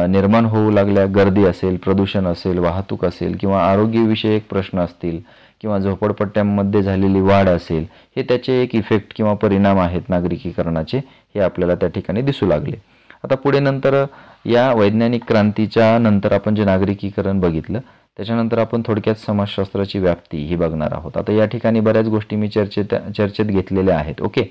निर्माण होऊ लागल्या. गर्दी असेल, प्रदूषण असेल, वाहतूक असेल किंवा आरोग्यविषयक प्रश्न असतील किंवा झोपडपट्ट्यांमध्ये झालेली वाढ असेल, हे त्याचे एक इफेक्ट किंवा परिणाम आहेत नागरिकीकरणाचे, हे आपल्याला त्या ठिकाणी दिसू लागले. आता पुढे नंतर या वैज्ञानिक क्रांतीच्या नंतर आपण जे नागरिकीकरण बघितलं त्याच्यानंतर आपण थोडक्यात समाजशास्त्राची व्याप्ती ही बघणार आहोत. आता या ठिकाणी बऱ्याच गोष्टी मी चर्चेत घेतलेल्या आहेत, ओके.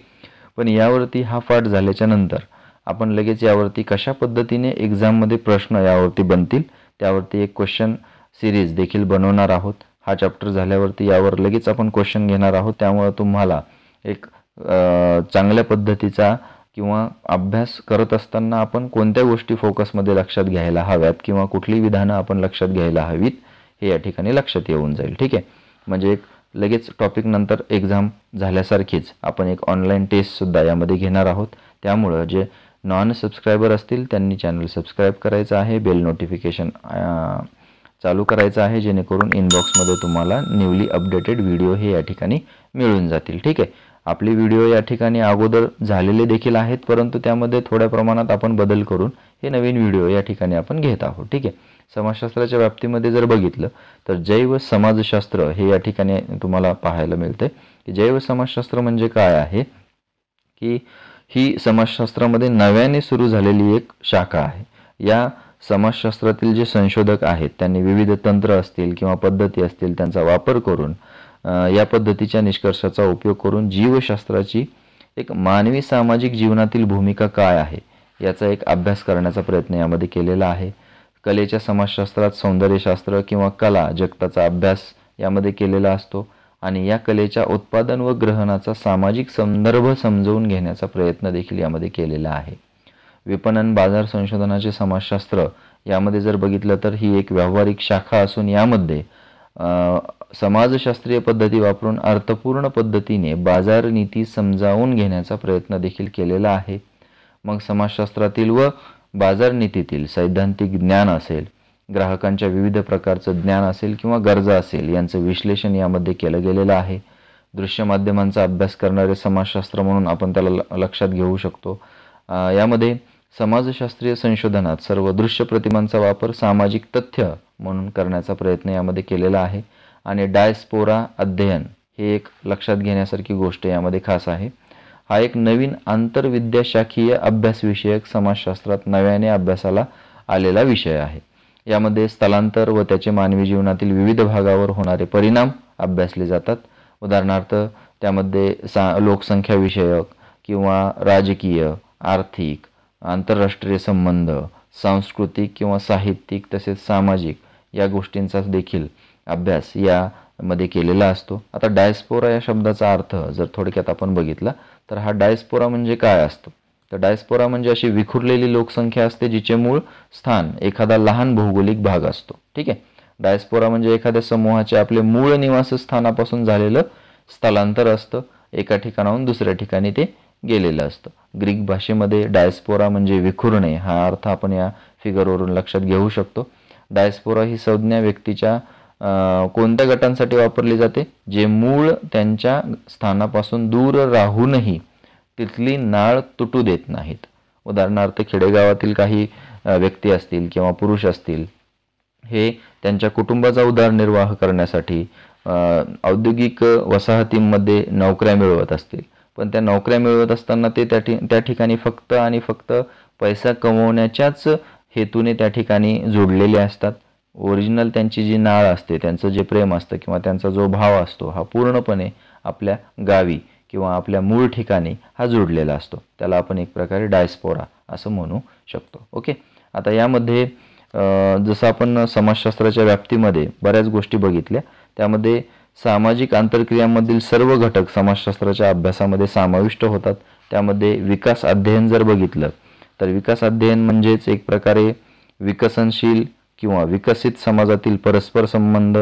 पण यावरती हा पाठ झाल्याच्या नंतर आपण लगेच यावरती कशा पद्धतीने एक्झाममध्ये प्रश्न यावरती बनतील त्यावरती एक क्वेश्चन सिरीज देखील बनवणार आहोत. हा चॅप्टर झाल्यावरती यावर लगेच आपण क्वेश्चन घेणार आहोत. त्यामुळे तुम्हाला एक चांगल्या पद्धतीचा किंवा अभ्यास करत असताना आपण कोणत्या गोष्टी फोकसमध्ये लक्षात घ्यायला हव्यात किंवा कुठली विधानं आपण लक्षात घ्यायला हवीत हे या ठिकाणी लक्षात येऊन जाईल, ठीक आहे. म्हणजे एक लगेच टॉपिक नंतर एक्झाम झाल्यासारखीच आपण एक ऑनलाईन टेस्टसुद्धा यामध्ये घेणार आहोत. त्यामुळं जे नॉन सबस्क्रायबर असतील त्यांनी चॅनल सबस्क्राईब करायचं आहे, बेल नोटिफिकेशन चालू करायचं आहे, जेणेकरून इनबॉक्समध्ये तुम्हाला न्यूली अपडेटेड व्हिडिओ हे या ठिकाणी मिळून जातील. ठीक आहे. आपले व्हिडिओ या ठिकाणी अगोदर झालेले देखील आहेत, परंतु त्यामध्ये थोड्या प्रमाणात आपण बदल करून हे नवीन व्हिडिओ या ठिकाणी आपण घेत आहोत. ठीक आहे. समाजशास्त्राच्या व्याप्तीमध्ये जर बघितलं तर जैव समाजशास्त्र हे या ठिकाणी तुम्हाला पाहायला मिळते की जैव समाजशास्त्र म्हणजे काय आहे की ही समाजशास्त्रामध्ये नव्याने सुरू झालेली एक शाखा आहे. या समाजशास्त्रातील जे संशोधक आहेत त्यांनी विविध तंत्र असतील किंवा पद्धती असतील त्यांचा वापर करून या पद्धतीच्या निष्कर्षाचा उपयोग करून जीवशास्त्राची एक मानवी सामाजिक जीवनातील भूमिका काय आहे याचा एक अभ्यास करण्याचा प्रयत्न यामध्ये केलेला आहे. कलेच्या समाजशास्त्रात सौंदर्यशास्त्र किंवा कला जगताचा अभ्यास यामध्ये केलेला असतो आणि या कलेच्या उत्पादन व ग्रहणाचा सामाजिक संदर्भ समजून घेण्याचा प्रयत्न देखील यामध्ये केलेला आहे. विपणन बाजार संशोधनाचे समाजशास्त्र यामध्ये जर बघितलं तर ही एक व्यावहारिक शाखा असून यामध्ये समाजशास्त्रीय पद्धती वापरून अर्थपूर्ण पद्धतीने बाजार नीती समजावून घेण्याचा प्रयत्न देखील केलेला आहे. मग समाजशास्त्रातील व बाजार नीतीतील सैद्धांतिक ज्ञान असेल, ग्राहकांच्या विविध प्रकारचं ज्ञान असेल किंवा गरजा असेल यांचं विश्लेषण यामध्ये केलं गेलेलं आहे. दृश्य माध्यमांचा अभ्यास करणारे समाजशास्त्र म्हणून आपण त्याला लक्षात घेऊ शकतो. यामध्ये समाजशास्त्रीय संशोधनात सर्व दृश्य प्रतिमांचा वापर सामाजिक तथ्य म्हणून करण्याचा प्रयत्न यामध्ये केलेला आहे. आणि डायस्पोरा अध्ययन हे एक लक्षात घेण्यासारखी गोष्ट यामध्ये खास आहे. हा एक नवीन आंतरविद्याशाखीय अभ्यासविषयक समाजशास्त्रात नव्याने अभ्यासाला आलेला विषय आहे. यामध्ये स्थलांतर व त्याचे मानवी जीवनातील विविध भागावर होणारे परिणाम अभ्यासले जातात. उदाहरणार्थ त्यामध्ये लोकसंख्या विषयक किंवा राजकीय, आर्थिक, आंतरराष्ट्रीय संबंध, सांस्कृतिक किंवा साहित्यिक तसेच सामाजिक या गोष्टींचा देखील अभ्यास यामध्ये केलेला असतो. आता डायस्पोरा या शब्दाचा अर्थ जर थोडक्यात आपण बघितला तर हा डायस्पोरा म्हणजे काय असतो तर डायस्पोरा म्हणजे अशी विखुरलेली लोकसंख्या असते जिचे मूळ स्थान एखादा लहान भौगोलिक भाग असतो. ठीक आहे. डायस्पोरा म्हणजे एखाद्या समूहाचे आपले मूळ निवासस्थानापासून झालेलं स्थलांतर असतं. एका ठिकाणाहून दुसऱ्या ठिकाणी ते गेलेलं असतं. ग्रीक भाषेमध्ये डायस्पोरा म्हणजे विखुरणे हा अर्थ आपण या फिगरवरून लक्षात घेऊ शकतो. डायस्पोरा ही संज्ञा व्यक्तीच्या कोणत्या गटांसाठी वापरली जाते जे मूळ त्यांच्या स्थानापासून दूर राहूनही तिथली नाळ तुटू देत नाहीत. उदाहरणार्थ खेडेगावातील काही व्यक्ती असतील किंवा पुरुष असतील हे त्यांच्या कुटुंबाचा उदरनिर्वाह करण्यासाठी औद्योगिक वसाहतींमध्ये नोकऱ्या मिळवत असतील, पण त्या नोकऱ्या मिळवत असताना ते त्या ठिकाणी फक्त आणि फक्त पैसा कमवण्याच्याच हेतूने त्या ठिकाणी जोडलेले असतात. ओरिजिनल त्यांची जी नाळ असते, त्यांचं जे प्रेम असतं किंवा त्यांचा जो भाव असतो हा पूर्णपणे आपल्या गावी किंवा आपल्या मूळ ठिकाणी हा जोडलेला असतो. त्याला आपण एक प्रकारे डायस्पोरा असं म्हणू शकतो. ओके. आता यामध्ये जसं आपण समाजशास्त्राच्या व्याप्तीमध्ये बऱ्याच गोष्टी बघितल्या, त्यामध्ये सामाजिक आंतरक्रियांमधील सर्व घटक समाजशास्त्राच्या अभ्यासामध्ये समाविष्ट होतात. त्यामध्ये विकास अध्ययन जर बघितलं तर विकास अध्ययन म्हणजेच एक प्रकारे विकसनशील किंवा विकसित समाजातील परस्पर संबंध,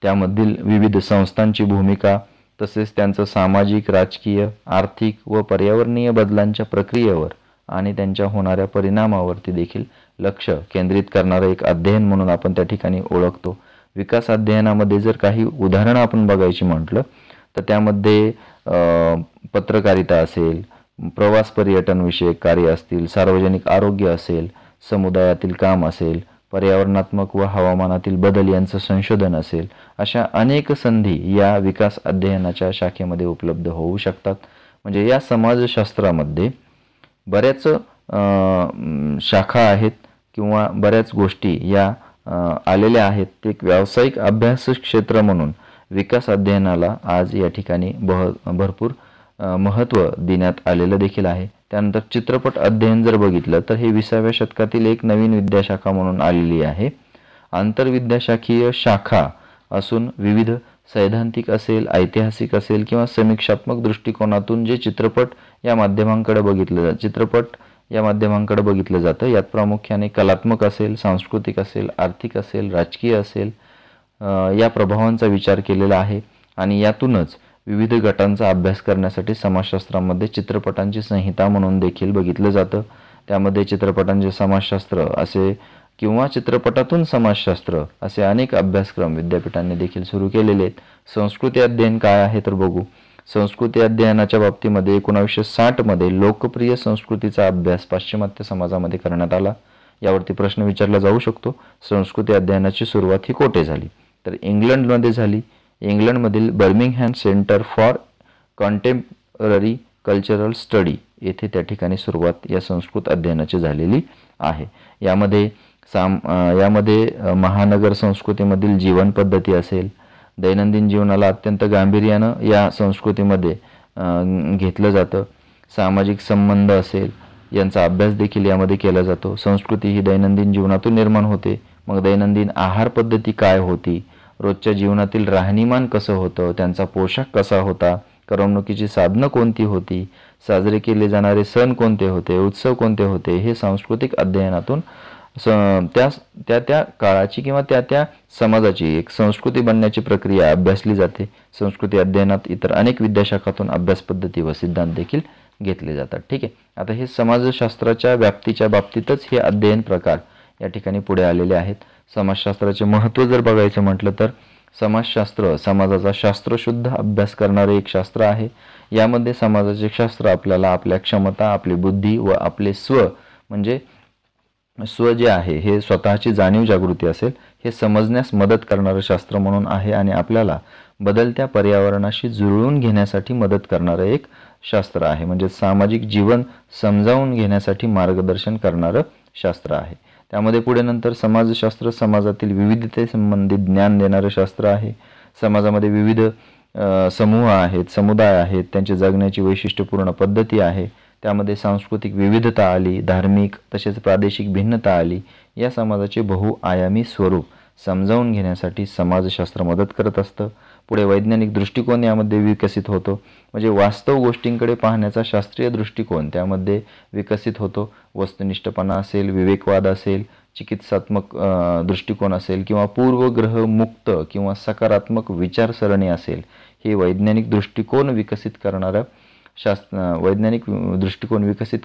त्यामधील विविध संस्थांची भूमिका तसेच त्यांचं सामाजिक, राजकीय, आर्थिक व पर्यावरणीय बदलांच्या प्रक्रियेवर आणि त्यांच्या होणाऱ्या परिणामावरती देखील लक्ष केंद्रित करणारं एक अध्ययन म्हणून आपण त्या ठिकाणी ओळखतो. विकास अध्ययनामध्ये जर काही उदाहरणं आपण बघायची म्हटलं तर त्यामध्ये पत्रकारिता असेल, प्रवास पर्यटन विषयक कार्य असतील, सार्वजनिक आरोग्य असेल, समुदायातील काम असेल, पर्यावरणात्मक व हवामानातील बदल यांचं संशोधन असेल, अशा अनेक संधी या विकास अध्ययनाच्या शाखेमध्ये उपलब्ध होऊ शकतात. म्हणजे या समाजशास्त्रामध्ये बऱ्याच शाखा आहेत किंवा बऱ्याच गोष्टी या आलेल्या आहेत. ते एक व्यावसायिक अभ्यास क्षेत्र म्हणून विकास अध्ययनाला आज या ठिकाणी भरपूर महत्त्व देण्यात आलेलं देखील आहे. त्यानंतर चित्रपट अध्ययन जर बघितलं तर हे 20व्या शतकातील एक नवीन विद्याशाखा म्हणून आलेली आहे. आंतरविद्याशाखीय शाखा असून विविध सैद्धांतिक असेल, ऐतिहासिक असेल किंवा समीक्षात्मक दृष्टिकोनातून जे चित्रपट या माध्यमांकडे बघितलं जातं, यात प्रामुख्याने कलात्मक असेल, सांस्कृतिक असेल, आर्थिक असेल, राजकीय असेल या प्रभावांचा विचार केलेला आहे. आणि यातूनच विविध गटांचा अभ्यास करण्यासाठी समाजशास्त्रामध्ये चित्रपटांची संहिता म्हणून देखील बघितलं जातं. त्यामध्ये चित्रपटांचे समाजशास्त्र असे किंवा चित्रपटातून समाजशास्त्र असे अनेक अभ्यासक्रम विद्यापीठांनी देखील सुरू केलेले आहेत. संस्कृती अध्ययन काय आहे तर बघू. संस्कृती अध्ययनाच्या बाबतीमध्ये 1960 मध्ये लोकप्रिय संस्कृतीचा अभ्यास पाश्चिमात्य समाजामध्ये करण्यात आला. यावरती प्रश्न विचारला जाऊ शकतो. संस्कृती अध्ययनाची सुरुवात ही कोठे झाली तर इंग्लंडमध्ये झाली. इंग्लंडमधील Birmingham centre for contemporary cultural study येथे त्या ठिकाणी सुरुवात या संस्कृत अध्ययनाची झालेली आहे. यामध्ये महानगर संस्कृतीमधील जीवन पद्धती असेल, दैनंदिन जीवनाला अत्यंत गांभीर्यानं या संस्कृतीमध्ये घेतलं जातं. सामाजिक संबंध असेल यांचा अभ्यास देखील यामध्ये केला जातो. संस्कृती ही दैनंदिन जीवनातून निर्माण होते. मग दैनंदिन आहार पद्धती काय होती, रोजच्या जीवनातील राहणीमान कसं होतं, त्यांचा पोशाख कसा होता, करमणुकीची साधनं कोणती होती, साजरे केले जाणारे सण कोणते होते, उत्सव कोणते होते, हे सांस्कृतिक अध्ययनातून त्या काळाची किंवा त्या समाजाची एक संस्कृती बनण्याची प्रक्रिया अभ्यासली जाते. संस्कृती अध्ययनात इतर अनेक विद्याशाखातून अभ्यास पद्धती व सिद्धांत देखील घेतले जातात. ठीक आहे. आता हे समाजशास्त्राच्या व्याप्तीच्या बाबतीतच हे अध्ययन प्रकार या ठिकाणी पुढे आलेले आहेत. समाजशास्त्राचे महत्त्व जर बघायचं म्हटलं तर समाजशास्त्र समाजाचा शास्त्रशुद्ध अभ्यास करणारे एक शास्त्र आहे. यामध्ये समाजाचे शास्त्र आपल्याला आपल्या क्षमता, आपली बुद्धी व आपले म्हणजे स्व जे आहे हे स्वतःची जाणीव जागृती असेल हे समजण्यास मदत करणारं शास्त्र म्हणून आहे आणि आपल्याला बदलत्या पर्यावरणाशी जुळवून घेण्यासाठी मदत करणारं एक शास्त्र आहे. म्हणजे सामाजिक जीवन समजावून घेण्यासाठी मार्गदर्शन करणारं शास्त्र आहे. त्यामध्ये पुढे नंतर समाजशास्त्र समाजातील विविधतेसंबंधित ज्ञान देणारं शास्त्र आहे. समाजामध्ये विविध समूह आहेत, समुदाय आहेत, त्यांची जगण्याची वैशिष्ट्यपूर्ण पद्धती आहे. त्यामध्ये सांस्कृतिक विविधता आली, धार्मिक तसेच प्रादेशिक भिन्नता आली. या समाजाचे बहुआयामी स्वरूप समजावून घेण्यासाठी समाजशास्त्र मदत करत असतं. पुढे वैज्ञानिक दृष्टिकोन यामध्ये विकसित होतो. म्हणजे वास्तव गोष्टींकडे पाहण्याचा शास्त्रीय दृष्टिकोन त्यामध्ये विकसित होतो. वस्तुनिष्ठपणा असेल, विवेकवाद असेल, चिकित्सात्मक दृष्टिकोन असेल किंवा पूर्वग्रहमुक्त किंवा सकारात्मक विचारसरणी असेल, हे वैज्ञानिक दृष्टिकोन विकसित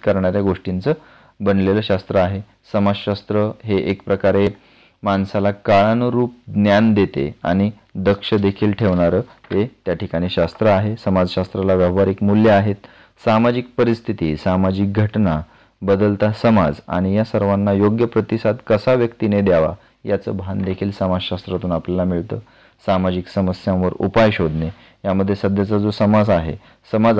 करणाऱ्या गोष्टींचं बनलेलं शास्त्र आहे. समाजशास्त्र हे एक प्रकारे माणसाला काळानुरूप ज्ञान देते आणि दक्ष देखील ठेवणारं हे त्या ठिकाणी शास्त्र आहे. समाजशास्त्राला व्यावहारिक मूल्य आहेत. सामाजिक परिस्थिती, सामाजिक घटना, बदलता समाज आणि या सर्वांना योग्य प्रतिसाद कसा व्यक्तीने द्यावा याचं भान देखील समाजशास्त्रातून आपल्याला मिळतं. सामाजिक समस्यांवर उपाय शोधणे, यामध्ये सध्याचा जो समाज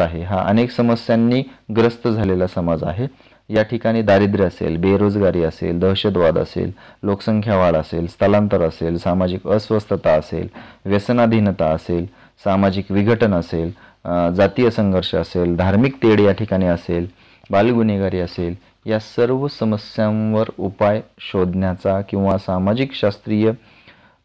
आहे हा अनेक समस्यांनी ग्रस्त झालेला समाज आहे. या ठिकाणी दारिद्र्य असेल, बेरोजगारी असेल, दहशतवाद असेल, लोकसंख्या वाढ असेल, स्थलांतर असेल, सामाजिक अस्वस्थता असेल, व्यसनाधीनता असेल, सामाजिक विघटन असेल, जातीय संघर्ष असेल, धार्मिक तेढ या ठिकाणी असेल, बालगुन्हेगारी असेल, या सर्व समस्यांवर उपाय शोधण्याचा किंवा सामाजिक शास्त्रीय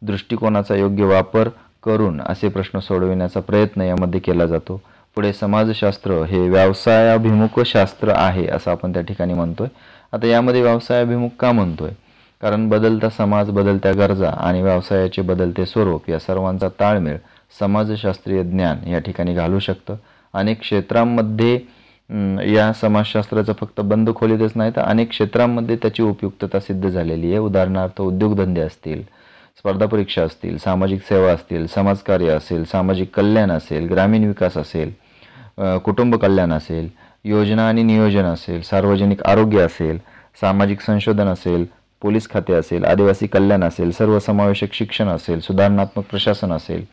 दृष्टिकोनाचा योग्य वापर करून असे प्रश्न सोडविण्याचा प्रयत्न यामध्ये केला जातो. पुढे समाजशास्त्र हे व्यवसायाभिमुख शास्त्र आहे असं आपण त्या ठिकाणी म्हणतोय. आता यामध्ये व्यवसायाभिमुख का म्हणतोय? कारण बदलता समाज, बदलत्या गरजा आणि व्यवसायाचे बदलते स्वरूप या सर्वांचा ताळमेळ समाजशास्त्रीय ज्ञान या ठिकाणी घालू शकतं. अनेक क्षेत्रांमध्ये या समाजशास्त्राचं फक्त बंद खोलीतच नाही तर अनेक क्षेत्रांमध्ये त्याची उपयुक्तता सिद्ध झालेली आहे. उदाहरणार्थ उद्योगधंदे असतील, स्पर्धा परीक्षा असतील, सामाजिक सेवा असतील, समाजकार्य असेल, सामाजिक कल्याण असेल, ग्रामीण विकास असेल, कुटुंब कल्याण असेल, योजना आणि नियोजन असेल, सार्वजनिक आरोग्य असेल, सामाजिक संशोधन असेल, पोलीस खाते असेल, आदिवासी कल्याण असेल, सर्वसमावेशक शिक्षण असेल, सुधारणात्मक प्रशासन असेल,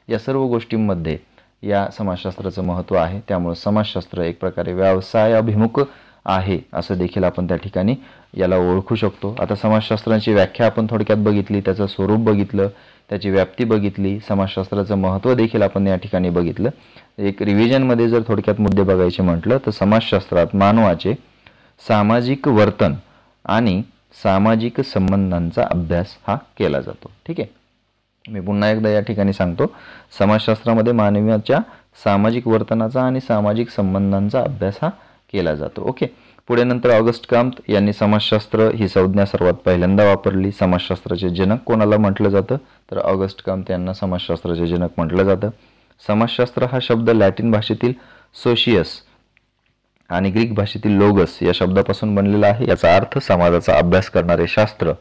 या सर्व गोष्टींमध्ये या समाजशास्त्राचं महत्त्व आहे. त्यामुळे समाजशास्त्र एक प्रकारे व्यवसायाभिमुख आहे असं देखील आपण त्या ठिकाणी याला ओळखू शकतो. आता समाजशास्त्राची व्याख्या आपण थोडक्यात बघितली, त्याचं स्वरूप बघितलं, त्याची व्याप्ती बघितली, समाजशास्त्राचं महत्त्व देखील आपण या ठिकाणी बघितलं. एक रिव्हिजनमध्ये जर थोडक्यात मुद्दे बघायचे म्हटलं तर समाजशास्त्रात मानवाचे सामाजिक वर्तन आणि सामाजिक संबंधांचा अभ्यास हा केला जातो. ठीक आहे. मी पुन्हा एकदा या ठिकाणी सांगतो, समाजशास्त्रामध्ये मानवाच्या सामाजिक वर्तनाचा आणि सामाजिक संबंधांचा अभ्यास हा केला जातो. ओके. पुढे नंतर ऑगस्ट काम्त यांनी समाजशास्त्र ही संज्ञा सर्वात पहिल्यांदा वापरली. समाजशास्त्राचे जनक कोणाला म्हटलं जातं तर ऑगस्ट काम्त यांना समाजशास्त्राचे जनक म्हटलं जातं. समाजशास्त्र हा शब्द लॅटिन भाषेतील सोशियस आणि ग्रीक भाषेतील लोगस या शब्दापासून बनलेला आहे. याचा अर्थ समाजाचा अभ्यास करणारे शास्त्र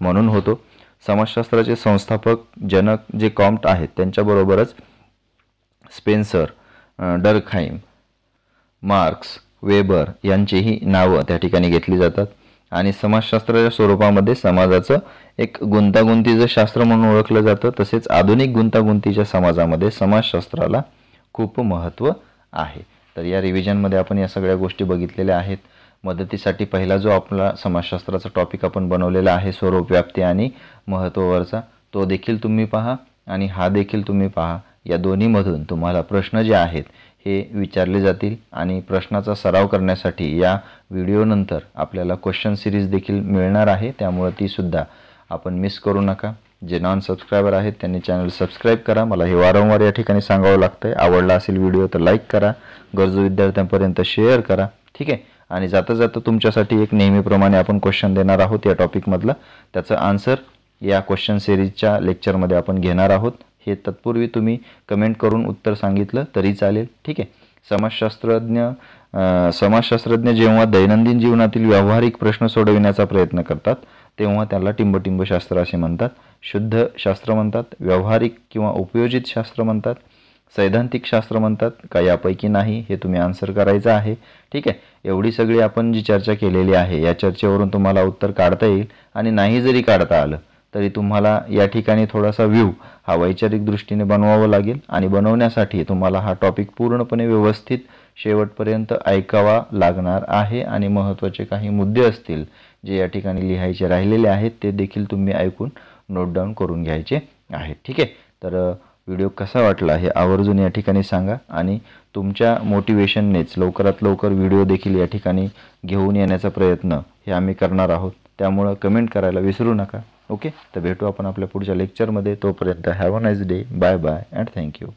म्हणून होतो. समाजशास्त्राचे संस्थापक जनक जे कॉम्ट आहेत त्यांच्याबरोबरच स्पेन्सर, डर्कहाइम, मार्क्स, वेबर यांचीही नावं त्या ठिकाणी घेतली जातात. आणि समाजशास्त्राच्या स्वरूपामध्ये समाजाचं एक गुंतागुंतीचं शास्त्र म्हणून ओळखलं जातं. तसेच आधुनिक गुंतागुंतीच्या समाजामध्ये समाजशास्त्राला खूप महत्त्व आहे. तर या रिव्हिजनमध्ये आपण या सगळ्या गोष्टी बघितलेल्या आहेत. मदतीसाठी पहिला जो आपला समाजशास्त्राचा टॉपिक आपण बनवलेला आहे स्वरूप, व्याप्ती आणि महत्त्वावरचा, तो देखील तुम्ही पहा आणि हा देखील तुम्ही पहा. या दोन्हीमधून तुम्हाला प्रश्न जे आहेत हे विचारले जातील आणि प्रश्नाचा सराव करण्यासाठी या व्हिडिओनंतर आपल्याला क्वेश्चन सिरीज देखील मिळणार आहे. त्यामुळे ती सुद्धा आपण मिस करू नका. जे नॉन सबस्क्रायबर आहेत त्यांनी चॅनल सबस्क्राईब करा. मला हे वारंवार या ठिकाणी सांगावं लागतंय. आवडला असेल व्हिडिओ तर लाईक करा, गरजू विद्यार्थ्यांपर्यंत शेअर करा. ठीक आहे. आणि जाता जाता तुमच्यासाठी एक नेहमीप्रमाणे आपण क्वेश्चन देणार आहोत या टॉपिकमधलं. त्याचं आन्सर या क्वेश्चन सिरीजच्या लेक्चरमध्ये आपण घेणार आहोत. हे तत्पूर्वी तुम्ही कमेंट करून उत्तर सांगितलं तरी चालेल. ठीक आहे. समाजशास्त्रज्ञ जेव्हा दैनंदिन जीवनातील व्यावहारिक प्रश्न सोडविण्याचा प्रयत्न करतात तेव्हा त्याला टिंबटिंब शास्त्र असे म्हणतात. शुद्ध शास्त्र म्हणतात, व्यावहारिक किंवा उपयोजित शास्त्र म्हणतात, सैद्धांतिक शास्त्र म्हणतात का यापैकी नाही, हे तुम्ही आन्सर करायचं आहे. ठीक आहे. एवढी सगळी आपण जी चर्चा केलेली आहे या चर्चेवरून तुम्हाला उत्तर काढता येईल. आणि नाही जरी काढता आलं तरी तुम्हाला या ठिकाणी थोडासा व्ह्यू हा वैचारिक दृष्टीने बनवावं लागेल. आणि बनवण्यासाठी तुम्हाला हा टॉपिक पूर्णपणे व्यवस्थित शेवटपर्यंत ऐकावा लागणार आहे. आणि महत्त्वाचे काही मुद्दे असतील जे या ठिकाणी लिहायचे राहिलेले आहेत ते देखील तुम्ही ऐकून नोट डाऊन करून घ्यायचे आहेत. ठीक आहे. तर व्हिडिओ कसा वाटला हे आवर्जून या ठिकाणी सांगा. आणि तुमच्या मोटिवेशननेच लवकरात लवकर व्हिडिओ देखील या ठिकाणी घेऊन येण्याचा प्रयत्न हे आम्ही करणार आहोत. त्यामुळं कमेंट करायला विसरू नका. ओके. तर भेटू आपण आपल्या पुढच्या लेक्चरमध्ये. तोपर्यंत have a nice day. Bye bye and thank you.